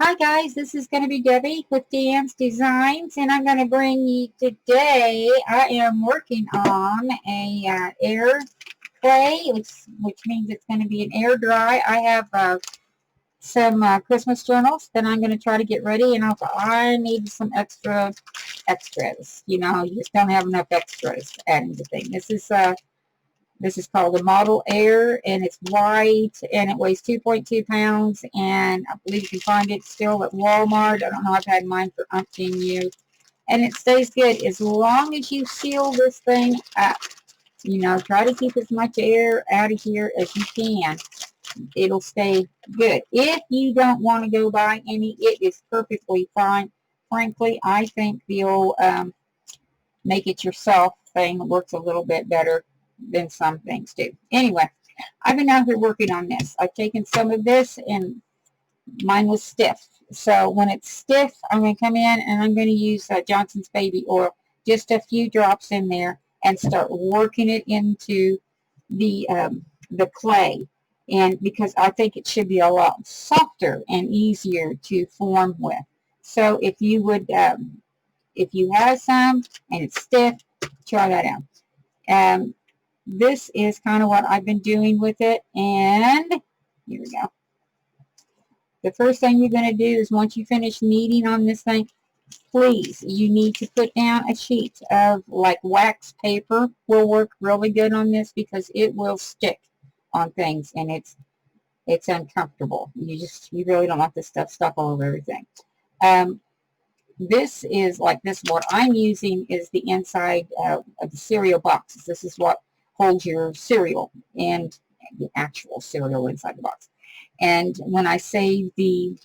Hi guys, this is going to be Debbie with D.Ann's Designs, and I'm going to bring you today. I am working on a air clay, which means it's going to be an air dry. I have some Christmas journals that I'm going to try to get ready, and also I need some extras. You know, you just don't have enough extras to add into things. This is called a Model Air, and it's white, and it weighs 2.2 pounds, and I believe you can find it still at Walmart. I don't know, I've had mine for umpteen years, and it stays good as long as you seal this thing up. You know, try to keep as much air out of here as you can. It'll stay good. If you don't want to go buy any, it is perfectly fine. Frankly, I think the old make it yourself thing works a little bit better than some things do. Anyway, I've been out here working on this. I've taken some of this, and mine was stiff. So when it's stiff, I'm going to come in and I'm going to use Johnson's Baby Oil, just a few drops in there, and start working it into the clay. And because I think it should be a lot softer and easier to form with. So if you would, if you have some and it's stiff, try that out. This is kind of what I've been doing with it, and here we go. The first thing you're going to do is, once you finish kneading on this thing, please, you need to put down a sheet of like wax paper. Will work really good on this because it will stick on things, and it's uncomfortable. You really don't want this stuff stuck all over everything. This is like this. What I'm using is the inside of the cereal boxes. This is what holds your cereal and the actual cereal inside the box. And when I say the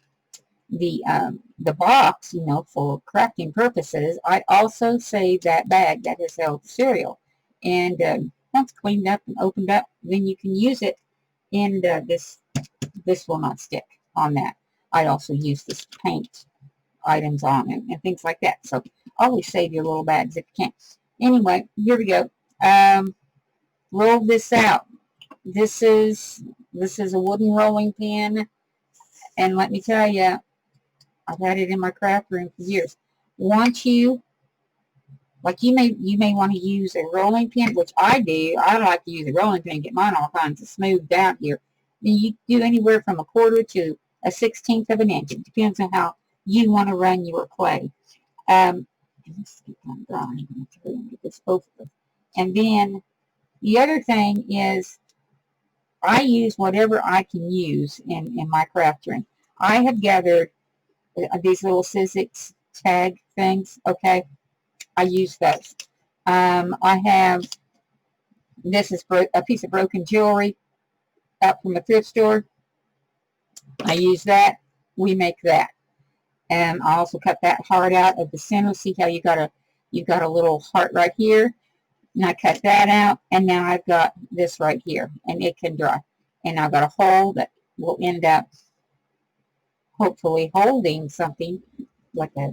box, you know, for crafting purposes, I also say that bag that has held the cereal. And once cleaned up and opened up, then you can use it. And this will not stick on that. I also use this to paint items on and things like that. So always save your little bags if you can. Anyway, here we go. Roll this out. This is a wooden rolling pin, and let me tell you, I've had it in my craft room for years. Once you may want to use a rolling pin, which I do. I like to use a rolling pin, get mine all kinds of smoothed out here. Then you do anywhere from 1/4 to 1/16 of an inch. It depends on how you want to run your clay. Let's get that dry. Get this over. And then the other thing is, I use whatever I can use in my craft room. I have gathered these little Sizzix tag things, okay? I use those. I have, this is a piece of broken jewelry up from a thrift store. I use that. We make that. And I also cut that heart out of the center. See how you've got a little heart right here? And I cut that out, and now I've got this right here, and it can dry. And I've got a hole that will end up hopefully holding something like a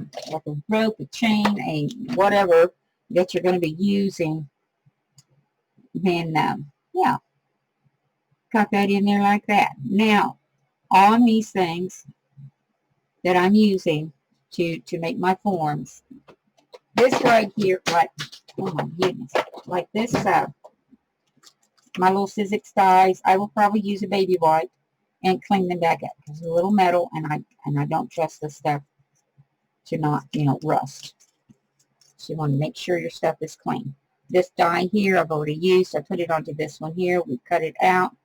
rope, a chain, a whatever that you're going to be using. Then, yeah, got that in there like that. Now, on these things that I'm using to make my forms, this right here, like, oh my goodness, like this, my little Sizzix dies, I will probably use a baby wipe and clean them back up. It's a little metal, and I don't trust this stuff to not, you know, rust. So you want to make sure your stuff is clean. This die here I've already used. I put it onto this one here. We cut it out,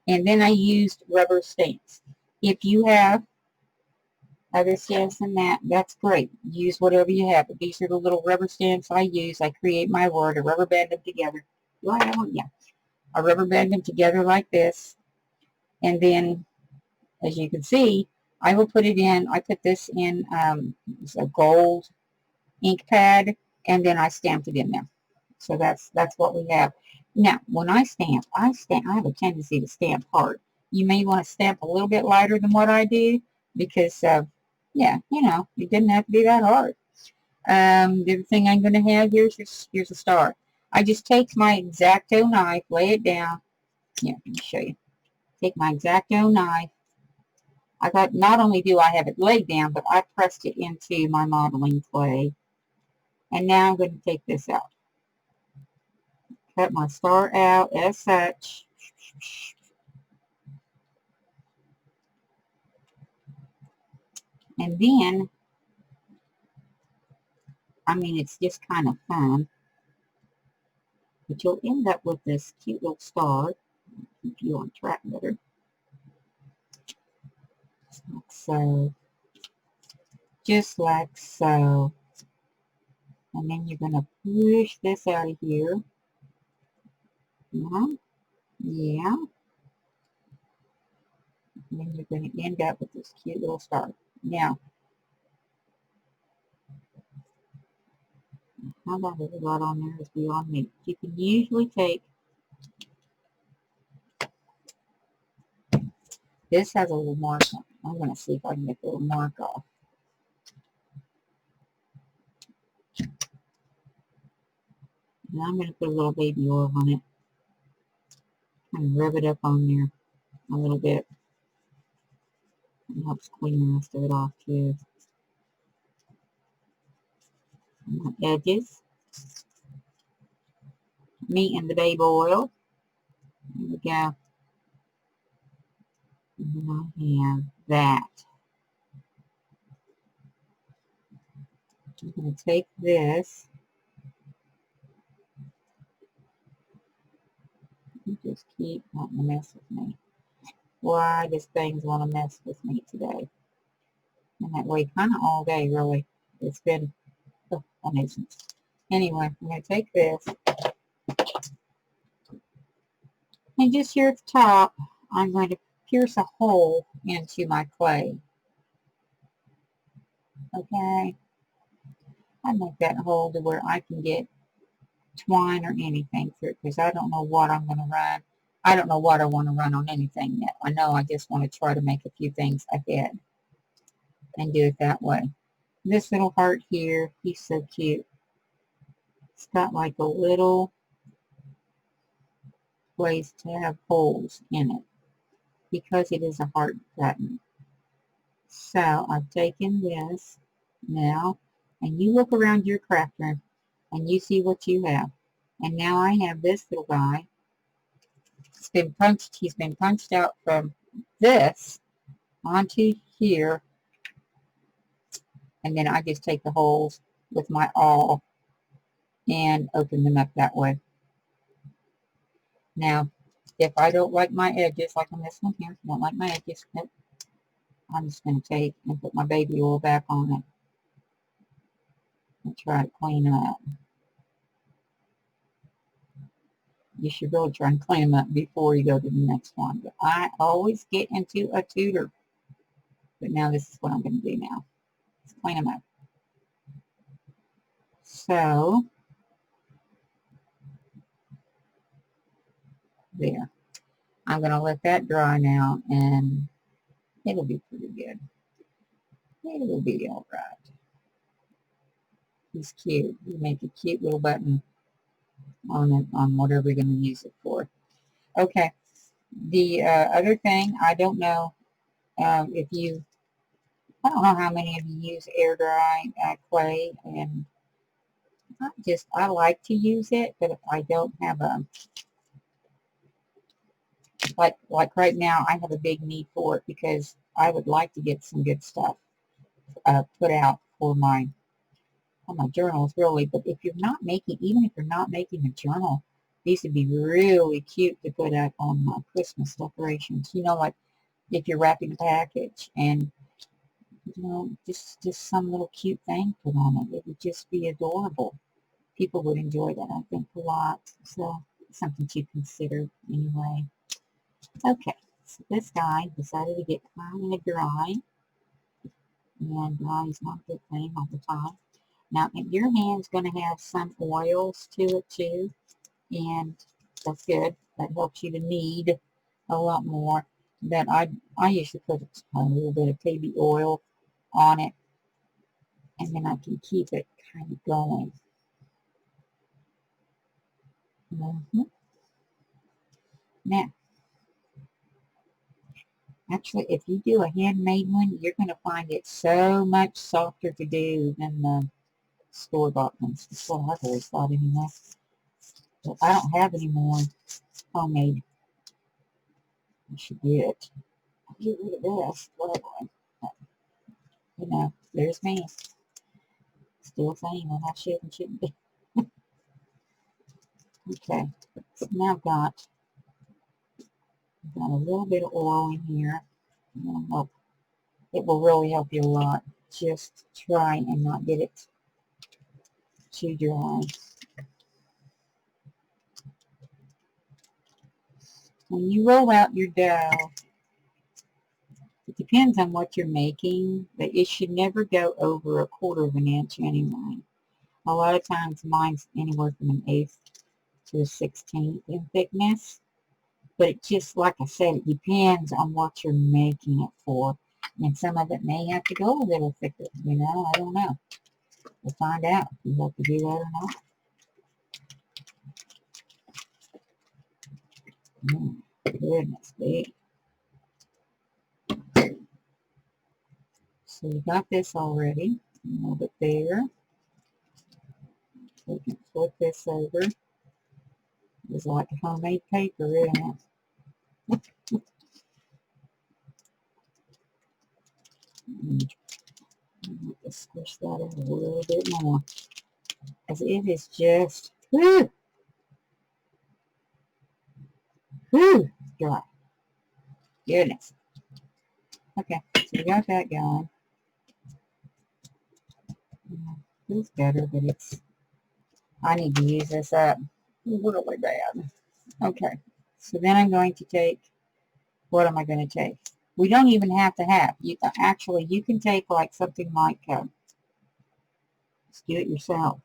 and then I used rubber stamps. If you have other stamps than that, that's great. Use whatever you have. But these are the little rubber stamps I use. I create my word. I rubber band them together. Do I have one? Yeah. I rubber band them together like this. And then, as you can see, I will put it in. I put this in a gold ink pad, and then I stamped it in there. So that's what we have. Now, when I stamp, I have a tendency to stamp hard. You may want to stamp a little bit lighter than what I do because, yeah, you know, it didn't have to be that hard. The other thing I'm going to have here's a star. I just take my X-Acto knife, lay it down. Here, let me show you. Take my X-Acto knife. I thought not only do I have it laid down, but I pressed it into my modeling clay. And now I'm going to take this out. Cut my star out as such. And then, I mean, it's just kind of fun. But you'll end up with this cute little star. Keep you on track better. Just like so. Just like so. And then you're going to push this out of here. Yeah. And then you're going to end up with this cute little star. Now, how about there's a lot on there is beyond me. You can usually take, this has a little mark on it. I'm going to see if I can get the little mark off. And I'm going to put a little baby oil on it. And rub it up on there a little bit. It helps clean the rest of it off too. And my edges. Me and the baby oil. There we go. And then I have that. I'm going to take this. You just keep wanting to mess with me. Why does things want to mess with me today? And that way kind of all day really. It's been a nuisance. Anyway, I'm going to take this. And just here at the top, I'm going to pierce a hole into my clay. Okay. I make that hole to where I can get twine or anything through it because I don't know what I'm going to run. I don't know what I want to run on anything yet. I know I just want to try to make a few things ahead and do it that way. This little heart here, he's so cute. It's got like a little place to have holes in it because it is a heart button. So I've taken this now, and you look around your craft room and you see what you have. And now I have this little guy. He's been punched out from this onto here, and then I just take the holes with my awl and open them up that way. Now, if I don't like my edges, like on this one here, don't like my edges, nope, I'm just going to take and put my baby oil back on it and try to clean them up. You should really try and clean them up before you go to the next one. But I always get into a tutor. But now this is what I'm going to do now. Let's clean them up. So, there. I'm going to let that dry now, and it'll be pretty good. It will be all right. He's cute. You make a cute little button on it, on whatever you're going to use it for. Okay. The other thing, I don't know if you, I don't know how many of you use air dry clay, and I like to use it, but if I don't have a, like right now, I have a big need for it because I would like to get some good stuff put out for my journals, really. But if you're not making, even if you're not making a journal, these would be really cute to put up on Christmas decorations. You know, like if you're wrapping a package and, you know, just some little cute thing put on it. It would just be adorable. People would enjoy that, I think, a lot. So something to consider anyway. Okay, so this guy decided to get kind of dry. And dry is not a good thing all the time. Now, your hand's going to have some oils to it too, and that's good. That helps you to knead a lot more. But I usually put a little bit of baby oil on it, and then I can keep it kind of going. Now, Actually, if you do a handmade one, you're going to find it so much softer to do than the store-bought ones. That's what I've always thought anyway. But I don't have any more homemade. I should do it. I'll get rid of this. Whatever. You know, there's me. Still saying what I should and shouldn't be. Okay. So now I've got a little bit of oil in here. It will really help you a lot. Just try and not get it too dry. When you roll out your dough, it depends on what you're making, but it should never go over 1/4 of an inch anyway. A lot of times mine's anywhere from 1/8 to 1/16 in thickness. But it just, like I said, it depends on what you're making it for. And some of it may have to go a little thicker, you know, I don't know. We'll find out if you have to do that or not. Goodness me. So you got this already. A little bit there. We can flip this over. It's like homemade paper, isn't it? Let's squish that out a little bit more. Because it is just, whew, dry. Goodness. Okay, so we got that going. Feels better, but I need to use this up really bad. Okay, so then I'm going to take, what am I going to take? We don't even have to have, actually, you can take like something like, let's do it yourself.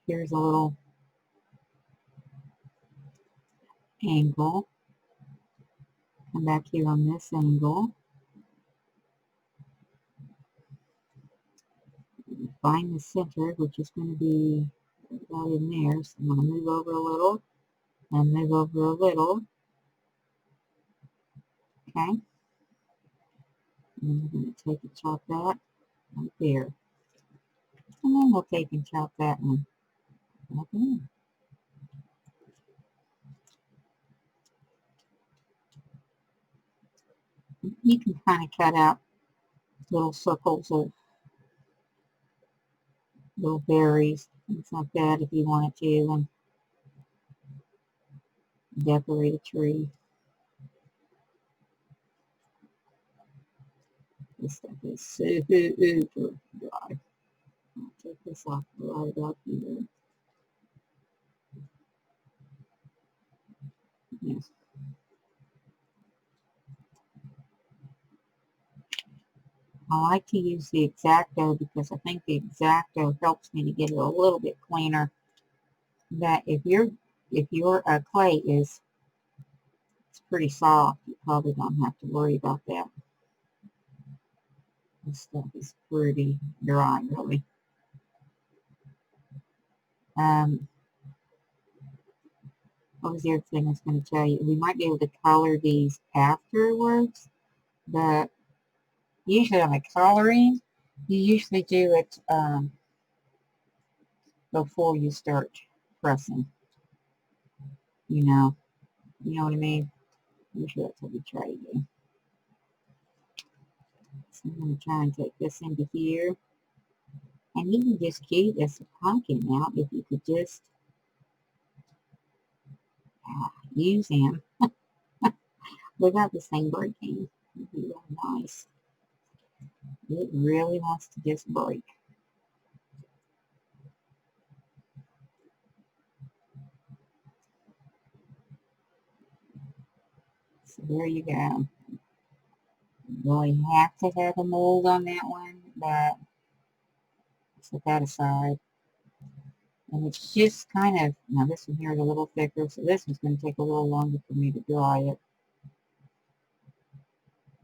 Here's a little angle. Come back here on this angle. Find the center, which is going to be right in there. So I'm going to move over a little and move over a little. Okay. And then we're going to take and chop that right there. And then we'll take and chop that one right there. You can kind of cut out little circles of little berries, things like that, if you wanted to, and decorate a tree. This stuff is super dry. I'll take this off right up here. Yes. I like to use the X-Acto because I think the X-Acto helps me to get it a little bit cleaner. That if your clay is it's pretty soft, you probably don't have to worry about that. This stuff is pretty dry, really. What was the other thing I was going to tell you? We might be able to color these afterwards, but usually on the coloring, you usually do it before you start pressing. You know what I mean? Usually that's what we try to do. So I'm going to try and take this into here. And you can just keep this pumpkin out if you could just use him without the same breaking. It'd be really nice. It really wants to just break. So there you go. You really have to have a mold on that one, but set that aside. And it's just kind of, now this one here is a little thicker, so this one's going to take a little longer for me to dry it.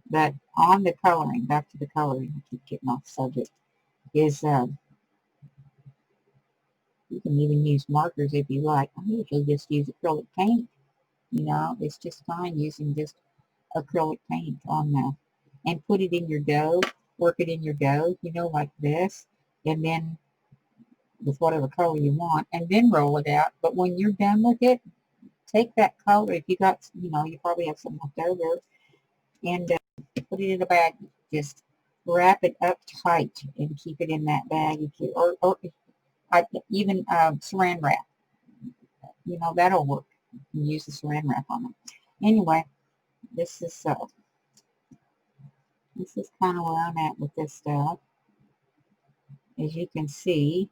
But on the coloring, back to the coloring, I keep getting off subject, is you can even use markers if you like. I usually just use acrylic paint. You know, it's just fine using just acrylic paint on the, and put it in your dough, work it in your dough, you know, like this, and then with whatever color you want, and then roll it out. But when you're done with it, take that color, if you got, you know, you probably have some left over, and put it in a bag. Just wrap it up tight and keep it in that bag. If you, or even saran wrap. You know, that'll work. You can use the saran wrap on them. Anyway, this is kind of where I'm at with this stuff. As you can see,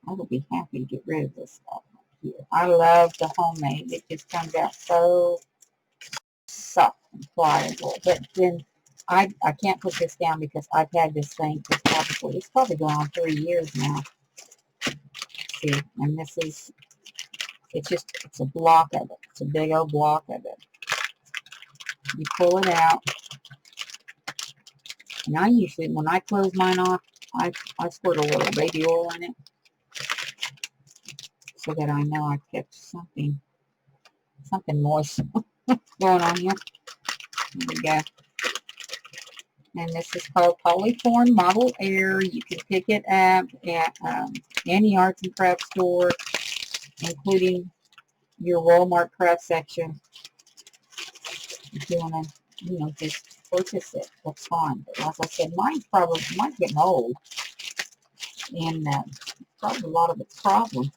I will be happy to get rid of this stuff here. I love the homemade. It just comes out so soft and pliable. But then I can't put this down because I've had this thing for it's probably going on 3 years now. See, and this is, it's a block of it. It's a big old block of it. You pull it out. And I usually, when I close mine off, I squirt a little baby oil in it so that I know I've kept something moist going on here. There we go. And this is called Polyform Model Air. You can pick it up at any arts and crafts store, including your Walmart craft section. If you want to, you know, just purchase it, that's fine. But like I said, mine's getting old, and probably a lot of its problem.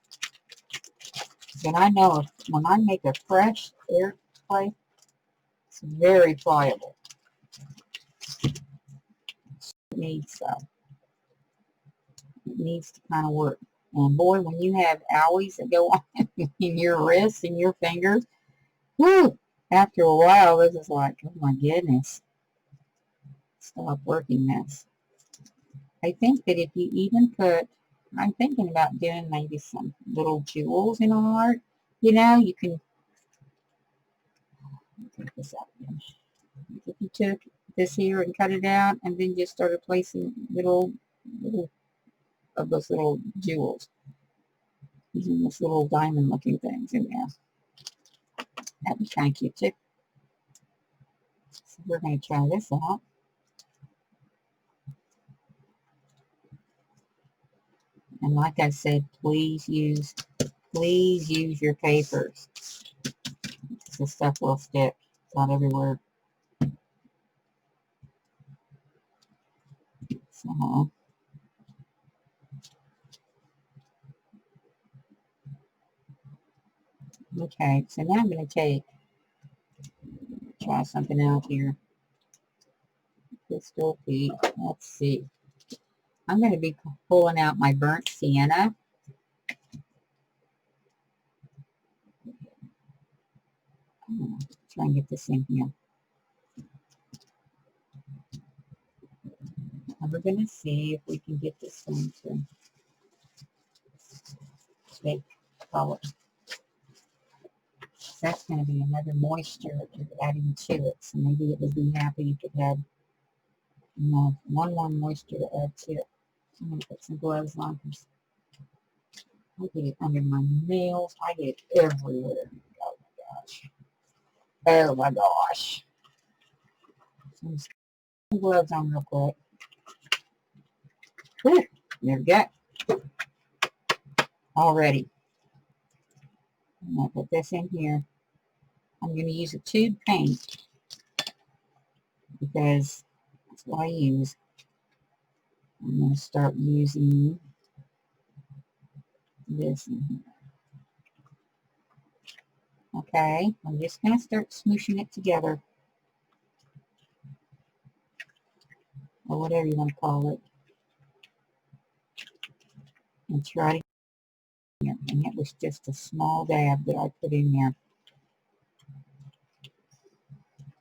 And I know when I make a fresh air clay, it's very pliable. It needs to kind of work. And boy, when you have owies that go on in your wrists and your fingers, whoo! After a while, this is like, oh my goodness, stop working this. I think that if you even put, I'm thinking about doing maybe some little jewels in a heart. You know, you can take this out again. If you took this here and cut it out and then just started placing little of those little jewels, using this little diamond looking things in there, that'd be kind of cute too. So we're going to try this out. And like I said, please use your papers. This stuff will stick. It's not everywhere. So, okay, so now I'm going to try something out here. Crystal Peak. Let's see. I'm going to be pulling out my burnt sienna. Try and get this in here. And we're going to see if we can get this one to take color. That's going to be another moisture adding to it. So maybe it would be happy if it had, you know, one more moisture to add to it. So I'm going to put some gloves on. I get it under my nails. I get it everywhere. Oh my gosh. Oh my gosh. So I'm just put some gloves on real quick. Whew, there we go. Already. I'm going to put this in here. I'm going to use a tube paint because that's what I use. I'm going to start using this in here. Okay, I'm just going to start smooshing it together, or whatever you want to call it, and try to get in there. And it was just a small dab that I put in there.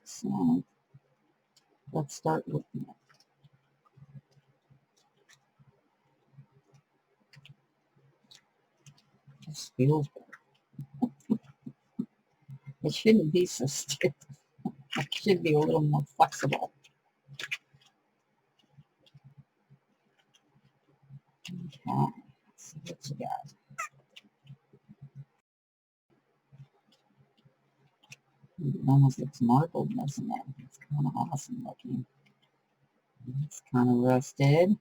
So let's start looking at it. Just feels better. It shouldn't be so stiff. It should be a little more flexible. Okay, let's see what you got. It almost looks marbled, doesn't it? It's kind of awesome looking. It's kind of rusted,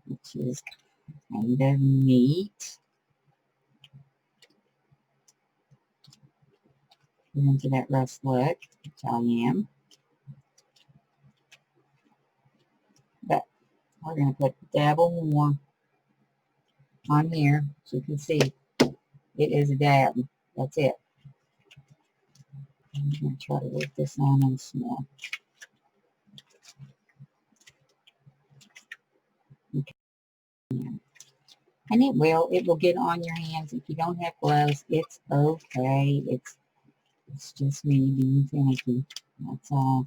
which is kind of neat. Get into that rust look, which I am. But we're going to put a dabble more on here, so you can see it is a dab. That's it. I'm going to try to work this on some more. Okay. And it will get on your hands. If you don't have gloves, it's okay. It's just me being finicky. That's all.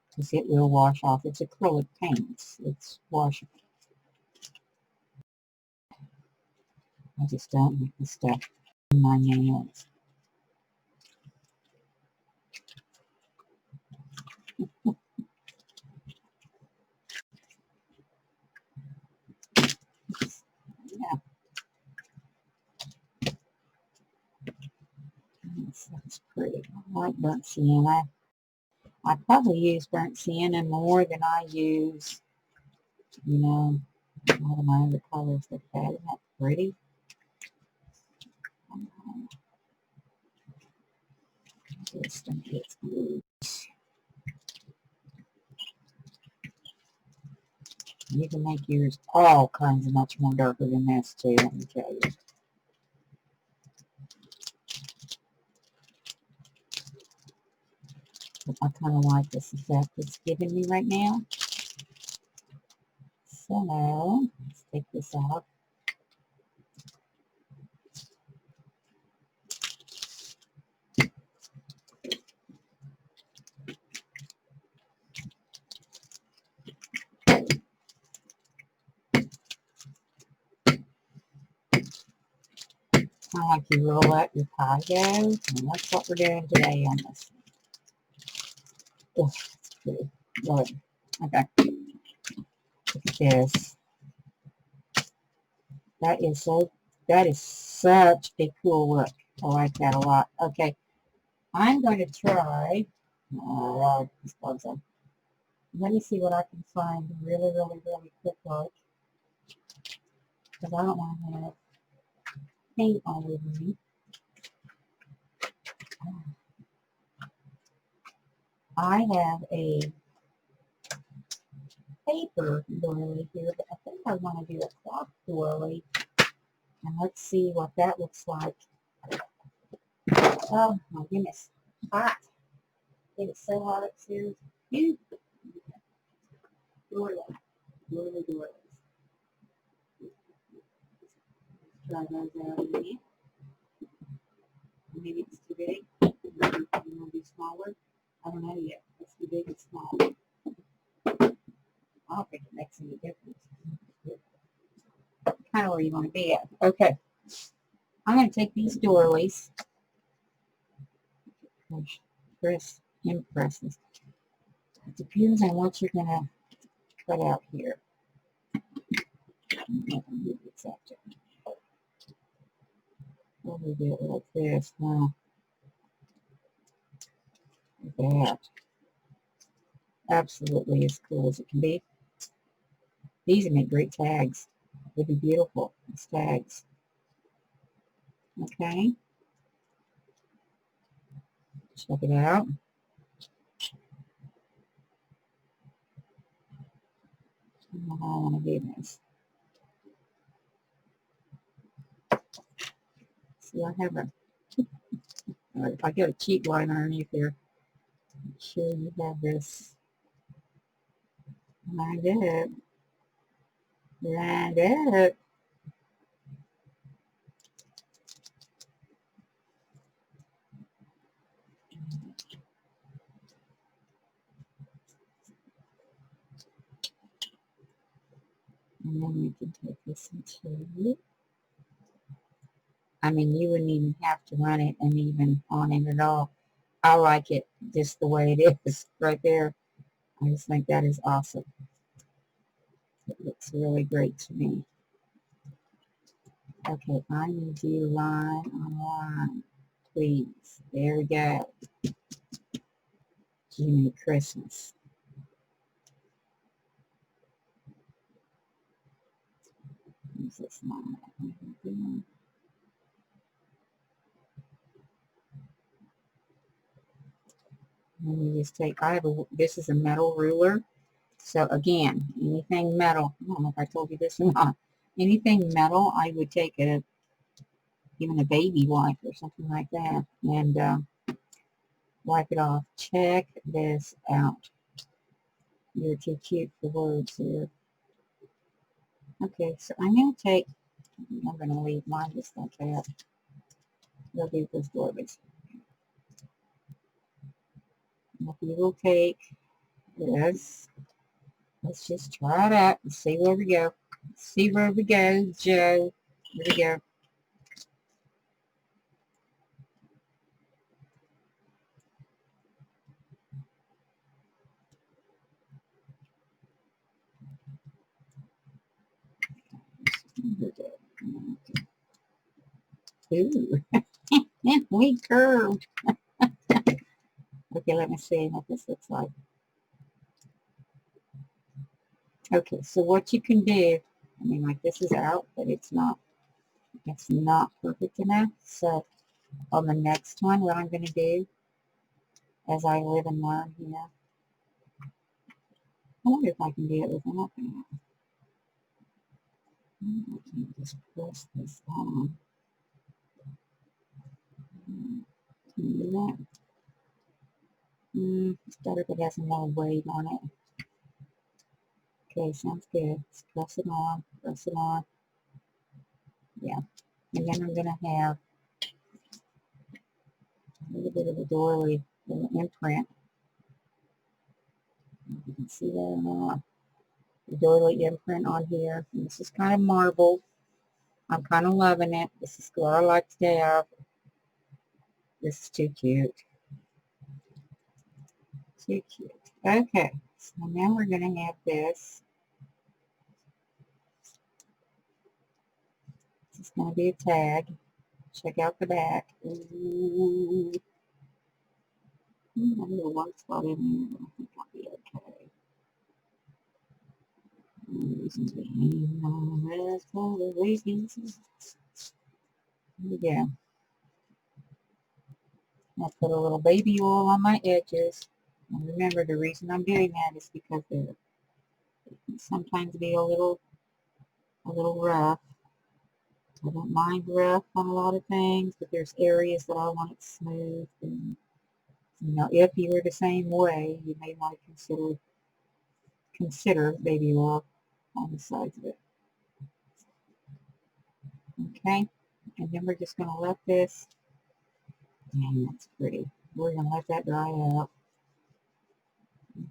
Because it will wash off. It's acrylic paint. It's washable. I just don't like the stuff in my nails. Yeah, that's pretty. I like burnt sienna. I probably use burnt sienna more than I use, a lot of my other colors like that. Isn't that pretty? Just think it's good. You can make yours all kinds of much more darker than this too, let me tell you. But I kind of like this effect it's giving me right now. So, let's take this out. Kind of like you roll out your pie dough, and that's what we're doing today on this. Oh, it's pretty. Lord. Okay. Look at this. That is such a cool look. I like that a lot. Okay. I'm going to try, these gloves on. Let me see what I can find really, really, really quick look. Because I don't want to have paint all over me. I have a paper doily here, but I think I want to do a cloth doily. And let's see what that looks like. Oh my goodness. Hot. It is so hot upstairs. Doily. Doilies. Try those out again. Maybe it's too big. Maybe you want to be smaller. I don't know yet. It's too big and small. I don't think it makes any difference. Kind of where you want to be at. Okay. I'm going to take these doilies. Press impresses. It depends on what you're going to cut out here. What do we do it like this? Now, that. Absolutely as cool as it can be. These would make great tags. They'd be beautiful as tags. Okay. Check it out. I don't know how I want to do this. See, I have if I get a cheat line underneath here, make sure you have this lined up. Lined up. And then we can take this into, I mean, you wouldn't even have to run it and even on it at all. I like it just the way it is right there. I just think that is awesome. It looks really great to me. Okay, I need to line on line. please. There we go. Jiminy Christmas. Use this line. And you just take, this is a metal ruler. So again, anything metal, I don't know if I told you this or not, anything metal, I would take even a baby wipe or something like that, and wipe it off. Check this out. You're too cute for words here. Okay, so I'm going to leave mine just like that. They'll do this doorbells. We will take this. Let's just try it out and see where we go. See where we go, Joe. Here we go. Ooh, we curved. Okay, let me see what this looks like. Okay, so what you can do, I mean, like this is out, but it's not perfect enough. So on the next one, what I'm going to do, as I live and learn here, I wonder if I can do it with an open. I can't just press this on. Can you do that? It's better if it has more weight on it. Okay, sounds good. Let's press it on, press it on. Yeah. And then I'm going to have a little bit of a doily, little imprint. You can see that or not. The doily imprint on here. And this is kind of marbled. I'm kind of loving it. This is what I like to have. This is too cute. Too cute. Okay, so now we're going to have this. This is going to be a tag. Check out the back. Ooh. A little white spot in there. I think I'll be okay. Here we go. I'll put a little baby oil on my edges. And remember, the reason I'm doing that is because it can sometimes be a little rough. I don't mind rough on a lot of things, but there's areas that I want it smooth. And, you know, if you were the same way, you may want to consider baby oil on the sides of it. Okay, and then we're just going to let this, dang, that's pretty. We're going to let that dry out.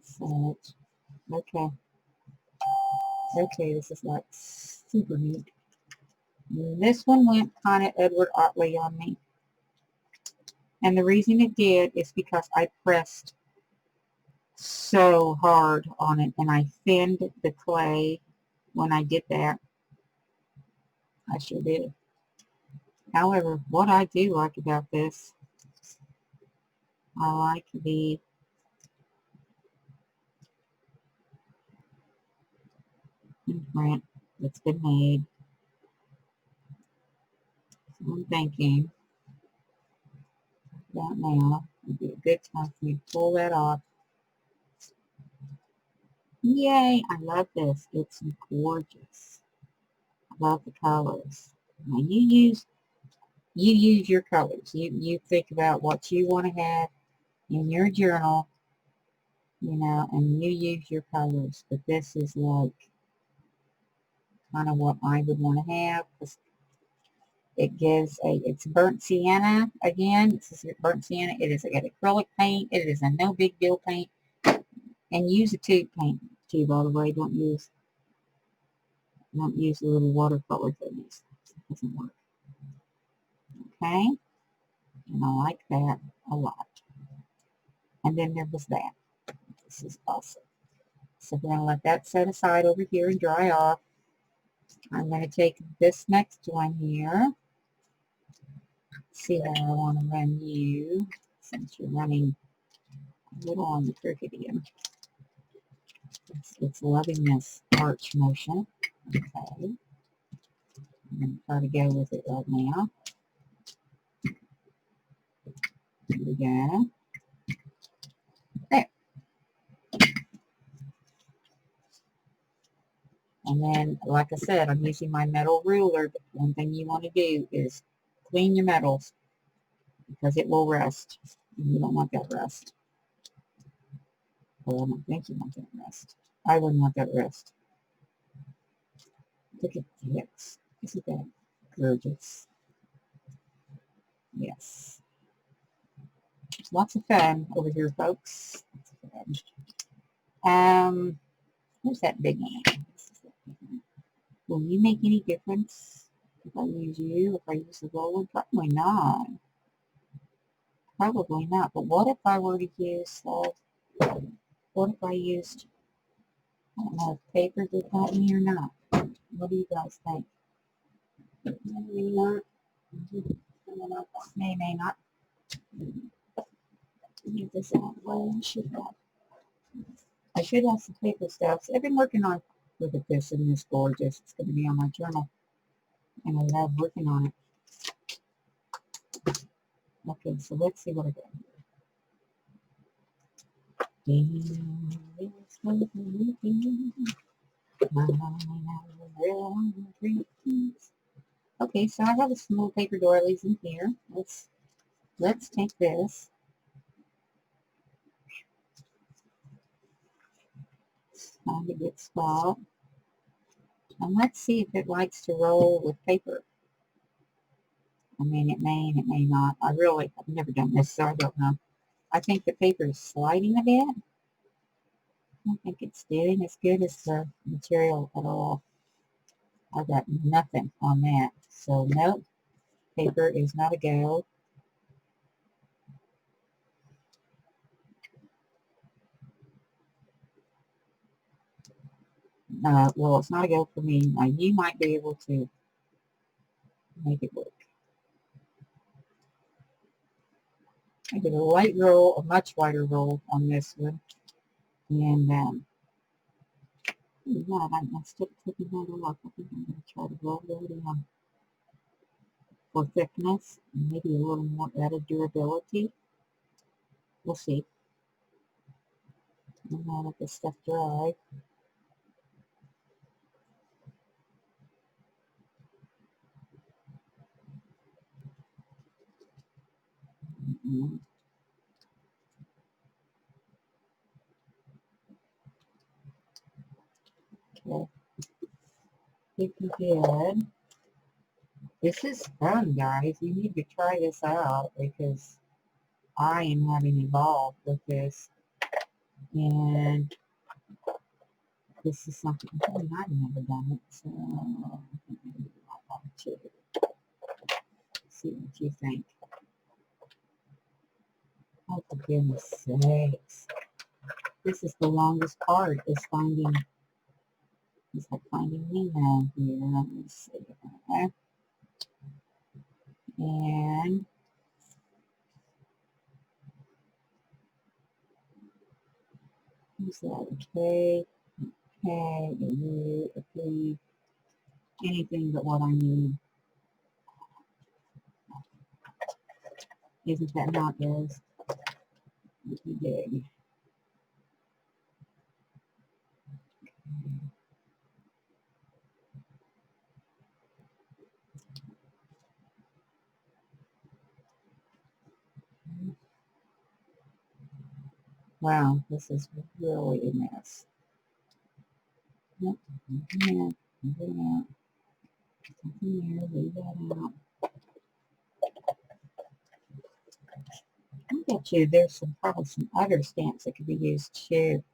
Such. Okay. Okay, this is like super neat. This one went kind of Edward Otley on me. And the reason it did is because I pressed so hard on it and I thinned the clay when I did that. I sure did. However, what I do like about this, I like the imprint that's been made. So I'm thinking that now would be a good time for me to pull that off. Yay! I love this. It's gorgeous. I love the colors. Now you use your colors. You think about what you want to have in your journal, you know, and you use your colors. But this is like kind of what I would want to have. It gives it's burnt sienna again. This is burnt sienna. It is an acrylic paint. It is a no big deal paint. And use a tube paint too, by the way. Don't use the little watercolor things. It doesn't work. Okay? And I like that a lot. And then there was that. This is awesome. So we're going to let that set aside over here and dry off. I'm going to take this next one here. See how I want to run you, since you're running a little on the crooked end. It's loving this arch motion. Okay. I'm going to try to go with it right now. Here we go. There. And then, like I said, I'm using my metal ruler. But one thing you want to do is clean your metals because it will rust. And you don't want that rust. Well, I don't think you want that rust. I wouldn't want that rust. Look at this. Isn't that gorgeous? Yes. There's lots of fun over here, folks. Lots of fun. Where's that big one? Will you make any difference if I use you, if I use the roller? Probably not. Probably not. But what if I were to use, what if I used, I don't know if paper would help me or not. What do you guys think? Maybe not. May not. Get this out of the way. I should have some paper stuff. I've been working on, look at this, and this gorgeous. It's going to be on my journal. And I love working on it. Okay, so let's see what I got here. Okay, so I have a small paper doilies in here. Let's take this. Find a good spot. And let's see if it likes to roll with paper. I mean, it may and it may not. I've never done this, so I don't know. I think the paper is sliding a bit. I don't think it's doing as good as the material at all. I got nothing on that. So, nope. Paper is not a go. Well, it's not a go for me. Now, you might be able to make it work. I did a light roll, a much lighter roll on this one. And, yeah, I'm still taking that off. I think I'm going to try to roll it on for thickness and maybe a little more added durability. We'll see. I'm going to let this stuff dry. Okay. If you did, this is fun, guys. You need to try this out because I am having a ball with this. And this is something I've never done it, so I think maybe I want to see what you think. Oh, for goodness sakes. This is the longest part, is finding, it's like finding Nemo here. Let me see. And who's that? Okay. Okay. Anything but what I need. Isn't that not yours? You dig. Wow, this is really a mess. Yep. Leave that out. I bet you there's probably some other stamps that could be used too.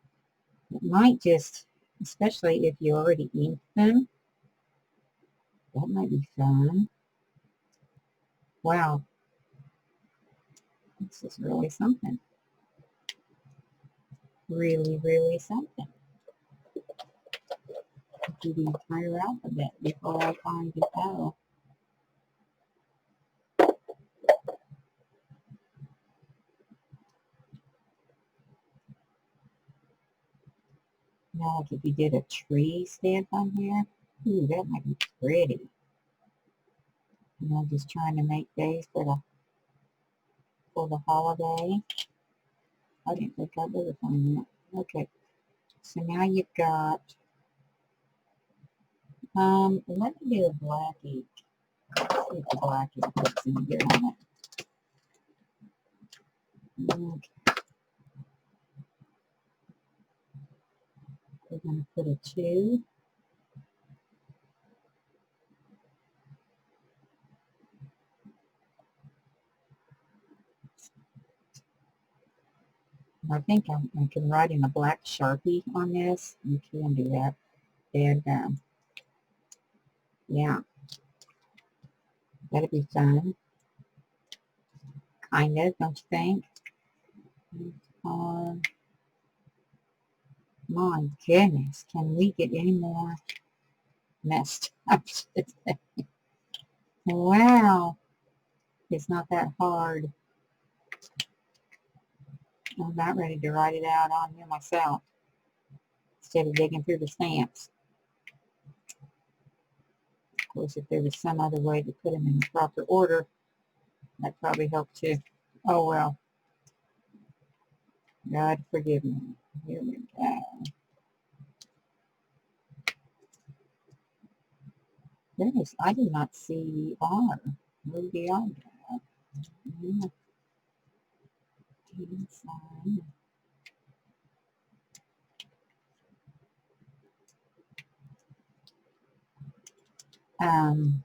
It might just, especially if you already inked them, that might be fun. Wow, this is really something. Really, really something. Do the entire alphabet before I find it out. Now, like if you did a tree stamp on here, ooh, that might be pretty. You know, just trying to make days for the holiday. I didn't think I'd ever find that. Okay, so now you've got, let me do a blackie. Let's see if the blackie fits in here on it. Okay, we're going to put a 2. I think I can write in a black Sharpie on this. You can do that. And, yeah, that'd be fun. Kind of, don't you think? Uh, my goodness, can we get any more messed up today? Wow, it's not that hard. I'm about ready to write it out on here myself instead of digging through the stamps. Of course, if there was some other way to put them in the proper order, that probably help too. Oh well, God forgive me. Here we go. Goodness, I did not see R. Where did the R go? Inside. Um,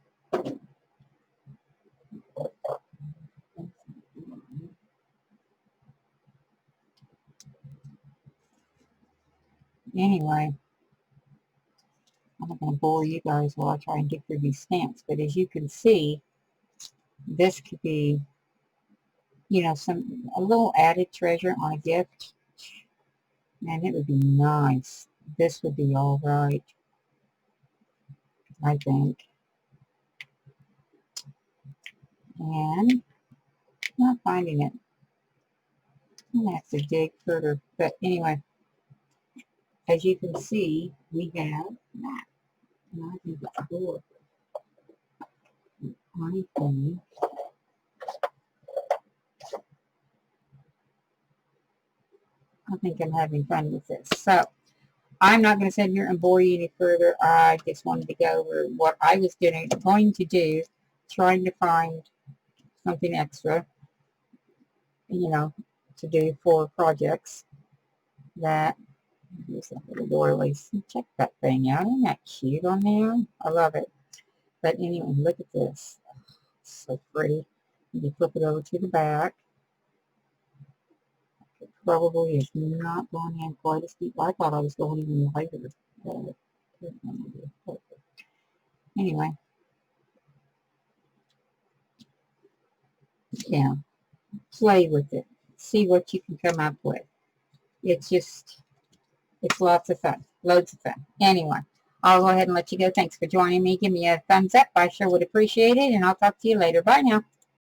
anyway, I'm not going to bore you guys while I try and get through these stamps, but as you can see, this could be, you know, a little added treasure on a gift. Man, it would be nice. This would be all right, I think. And not finding it. I'm going to have to dig further. But anyway, as you can see, we have that. And I think it's cool. I think I'm having fun with this. So, I'm not going to sit here and bore you any further. I just wanted to go over what I was going to do, trying to find something extra, you know, to do for projects that, here's that little doorways. Check that thing out. Isn't that cute on there? I love it. But anyway, look at this. It's so pretty. You flip it over to the back. It probably is not going in quite as deep. I thought I was going even lighter. Anyway, yeah, play with it. See what you can come up with. It's lots of fun. Loads of fun. Anyway, I'll go ahead and let you go. Thanks for joining me. Give me a thumbs up. I sure would appreciate it. And I'll talk to you later. Bye now.